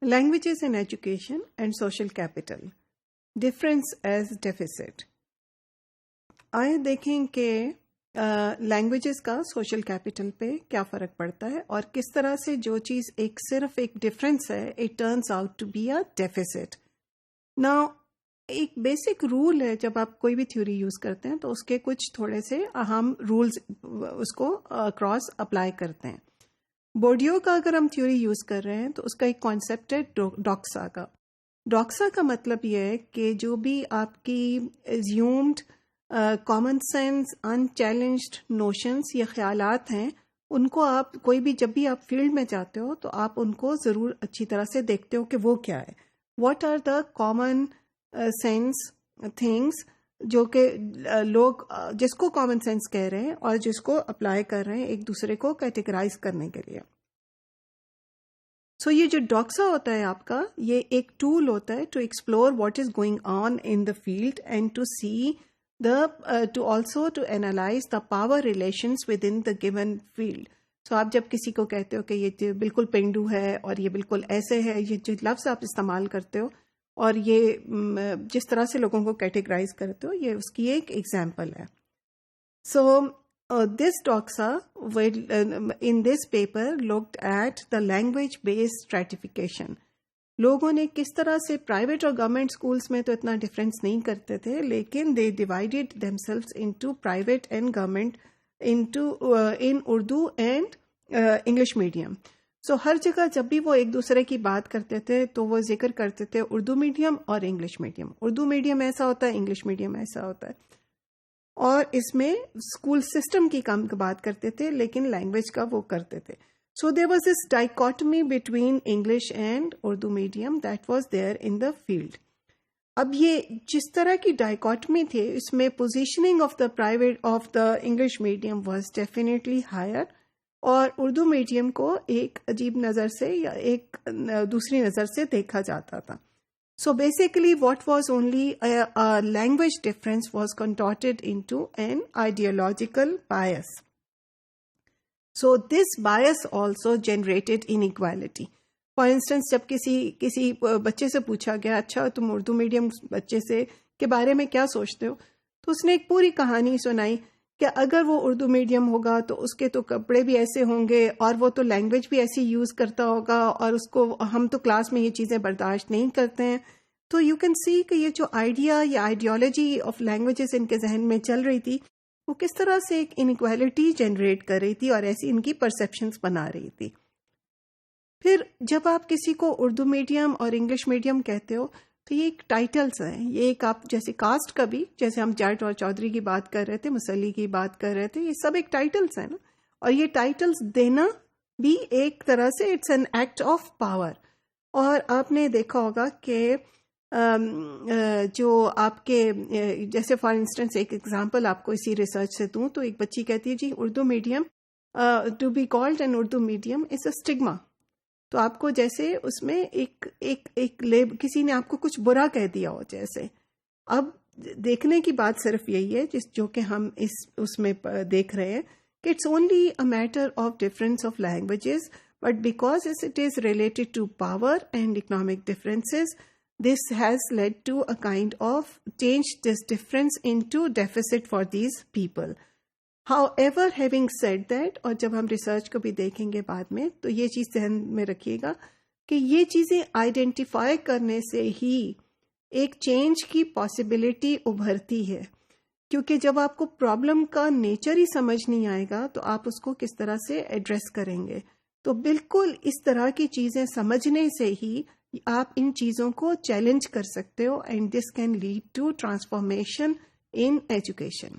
Languages in education and social capital. Difference as deficit. آئے دیکھیں کہ لینگویجز کا سوشل کیپٹل پہ کیا فرق پڑتا ہے اور کس طرح سے جو چیز صرف ایک ڈفرینس ہے it turns out to be a deficit. Now ایک بیسک رول ہے جب آپ کوئی بھی تھیوری یوز کرتے ہیں تو اس کے کچھ تھوڑے سے اہم رولز اس کو اکراس اپلائی کرتے ہیں. بورڈیو کا اگر ہم تھیوری یوز کر رہے ہیں تو اس کا ایک کانسیپٹ ہے ڈاکسا کا. ڈاکسا کا مطلب یہ ہے کہ جو بھی آپ کی ایزیومڈ کامن سینس ان چیلنجڈ نوشنس یا خیالات ہیں ان کو آپ کوئی بھی جب بھی آپ فیلڈ میں جاتے ہو تو آپ ان کو ضرور اچھی طرح سے دیکھتے ہو کہ وہ کیا ہے. What are the common sense things جو کہ لوگ جس کو کامن سینس کہہ رہے ہیں اور جس کو اپلائی کر رہے ہیں ایک دوسرے کو کیٹیگرائز کرنے کے لیے. سو یہ جو ڈاکسا ہوتا ہے آپ کا یہ ایک ٹول ہوتا ہے to explore what is going on in the field and to see to also to analyze the power relations within the given field. So آپ جب کسی کو کہتے ہو کہ یہ بالکل پینڈو ہے اور یہ بالکل ایسے ہے، یہ جو لفظ آپ استعمال کرتے ہو اور یہ جس طرح سے لوگوں کو کیٹیگرائز کرتے ہو یہ اس کی ایک ایگزامپل ہے. So this doxa in this paper looked at the language based stratification. لوگوں نے کس طرح سے پرائیویٹ اور گورنمنٹ اسکولس میں تو اتنا ڈفرینس نہیں کرتے تھے لیکن they divided themselves into private and government in Urdu and English medium. So ہر جگہ جب بھی وہ ایک دوسرے کی بات کرتے تھے تو وہ ذکر کرتے تھے اردو میڈیم اور انگلش میڈیم. اردو میڈیم ایسا ہوتا ہے، انگلش میڈیم ایسا ہوتا ہے، اور اس میں اسکول سسٹم کی کم بات کرتے تھے لیکن لینگویج کا وہ کرتے تھے. So there was this dichotomy between English and Urdu medium that was there in the field. اب یہ جس طرح کی ڈائکاٹمی تھی اس میں positioning of the private of the English medium was definitely higher اور اردو میڈیم کو ایک عجیب نظر سے یا ایک دوسری نظر سے دیکھا جاتا تھا. So basically what was only a language difference was contorted into an ideological bias. So this bias also generated inequality. For instance, جب کسی بچے سے پوچھا گیا اچھا تم اردو میڈیم بچے سے کے بارے میں کیا سوچتے ہو تو اس نے ایک پوری کہانی سنائی کہ اگر وہ اردو میڈیم ہوگا تو اس کے تو کپڑے بھی ایسے ہوں گے اور وہ تو لینگویج بھی ایسی یوز کرتا ہوگا اور اس کو ہم تو کلاس میں یہ چیزیں برداشت نہیں کرتے ہیں. تو یو کین سی کہ یہ جو آئیڈیا یا آئیڈیالوجی آف لینگویجز ان کے ذہن میں چل رہی تھی وہ کس طرح سے ایک انیکویلٹی جنریٹ کر رہی تھی اور ایسی ان کی پرسیپشنز بنا رہی تھی. پھر جب آپ کسی کو اردو میڈیم اور انگلش میڈیم کہتے ہو تو یہ ایک ٹائٹلز ہیں، یہ ایک آپ جیسے کاسٹ کا بھی جیسے ہم جٹ اور چودھری کی بات کر رہے تھے، مسلی کی بات کر رہے تھے، یہ سب ایک ٹائٹلز ہیں نا. اور یہ ٹائٹلز دینا بھی ایک طرح سے it's an act of power. اور آپ نے دیکھا ہوگا کہ جو آپ کے جیسے فار انسٹنس ایک ایگزامپل آپ کو اسی ریسرچ سے دوں تو ایک بچی کہتی ہے جی Urdu medium to be called an Urdu medium is a stigma. تو آپ کو جیسے اس میں ایک کسی نے آپ کو کچھ برا کہہ دیا ہو جیسے. اب دیکھنے کی بات صرف یہی ہے جو کہ ہم اس میں دیکھ رہے ہیں کہ it's only a matter of difference of languages but because it is related to power and economic differences this has led to a kind of change this difference into deficit for these people. However, having said that, اور جب ہم research کو بھی دیکھیں گے بعد میں تو یہ چیز ذہن میں رکھیے گا کہ یہ چیزیں آئیڈینٹیفائی کرنے سے ہی ایک چینج کی پاسبلٹی ابھرتی ہے. کیونکہ جب آپ کو پرابلم کا نیچر ہی سمجھ نہیں آئے گا تو آپ اس کو کس طرح سے ایڈریس کریں گے. تو بالکل اس طرح کی چیزیں سمجھنے سے ہی آپ ان چیزوں کو چیلنج کر سکتے ہو and this can lead to transformation in education.